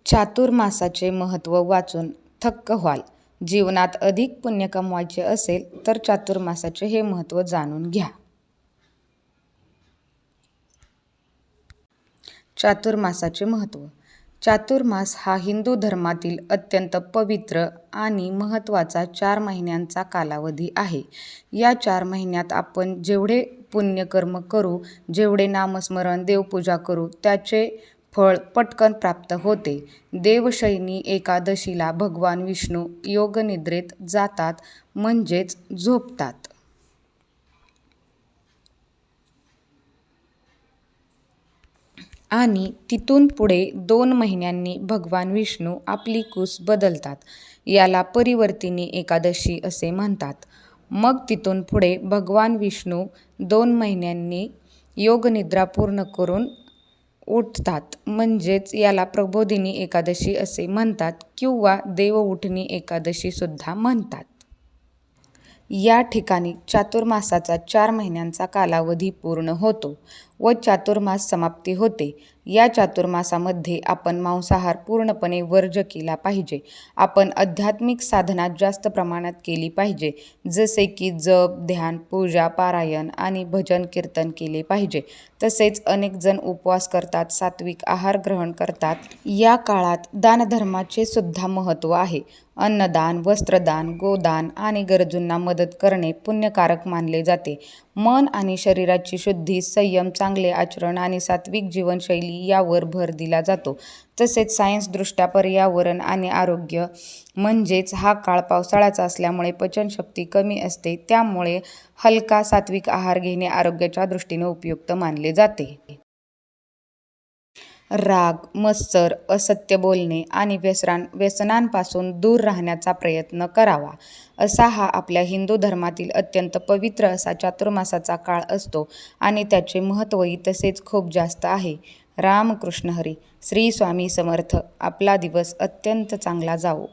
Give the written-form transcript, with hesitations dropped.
चातुर्मासाचे महत्त्व वाचून थक्क व्हाल. जीवनात अधिक पुण्य कमवायचे असेल तर चातुर्मासाचे हे महत्त्व जाणून घ्या. चातुर्मासाचे महत्त्व. चातुर्मास हा हिंदू धर्मातील अत्यंत पवित्र आणि महत्त्वाचा 4 महिन्यांचा कालावधी आहे. या 4 महिन्यात आपण जेवढे पुण्यकर्म करू, जेवढे नामस्मरण, देवपूजा करू, त्याचे फळ पटकन प्राप्त होते. देवशयनी एकादशीला भगवान विष्णू योगनिद्रेत जातात म्हणजेच झोपतात. आणि तिथून पुढे 2 महिन्यांनी भगवान विष्णू आपली कूस बदलतात. याला परिवर्तिनी एकादशी असे म्हणतात. मग तिथून पुढे भगवान विष्णू 2 महिन्यांनी योगनिद्रा पूर्ण करून उठतात म्हणजेच याला प्रबोधिनी एकादशी असे म्हणतात किंवा देवउठणी एकादशी सुद्धा म्हणतात. या ठिकाणी चातुर्मासाचा 4 महिन्यांचा कालावधी पूर्ण होतो व चातुर्मास समाप्ती होते. या चातुर्मासामध्ये आपण मांसाहार पूर्णपणे वर्ज्य केला पाहिजे. आपण आध्यात्मिक साधना जास्त प्रमाणात केली पाहिजे, जसे की जप, ध्यान, पूजा, पारायण आणि भजन कीर्तन केले पाहिजे. तसेच अनेक जण उपवास करतात, सात्विक आहार ग्रहण करतात. या काळात दानधर्माचे सुद्धा महत्त्व आहे. अन्नदान, वस्त्रदान, गोदान आणि गरजूंना मदत करणे पुण्यकारक मानले जाते. मन आणि शरीराची शुद्धी, संयम, चांगले आचरण आणि सात्विक जीवनशैली यावर भर दिला जातो. तसेच सायन्सदृष्ट्या पर्यावरण आणि आरोग्य म्हणजेच हा काळ पावसाळ्याचा असल्यामुळे पचनशक्ती कमी असते, त्यामुळे हलका सात्विक आहार घेणे आरोग्याच्या दृष्टीने उपयुक्त मानले जाते. राग, मत्सर, असत्य बोलणे आणि व्यसनांपासून दूर राहण्याचा प्रयत्न करावा. असा हा आपल्या हिंदू धर्मातील अत्यंत पवित्र असा चातुर्मासाचा काळ असतो आणि त्याचे महत्त्वही तसेच खूप जास्त आहे. रामकृष्ण हरी. श्री स्वामी समर्थ. आपला दिवस अत्यंत चांगला जावो.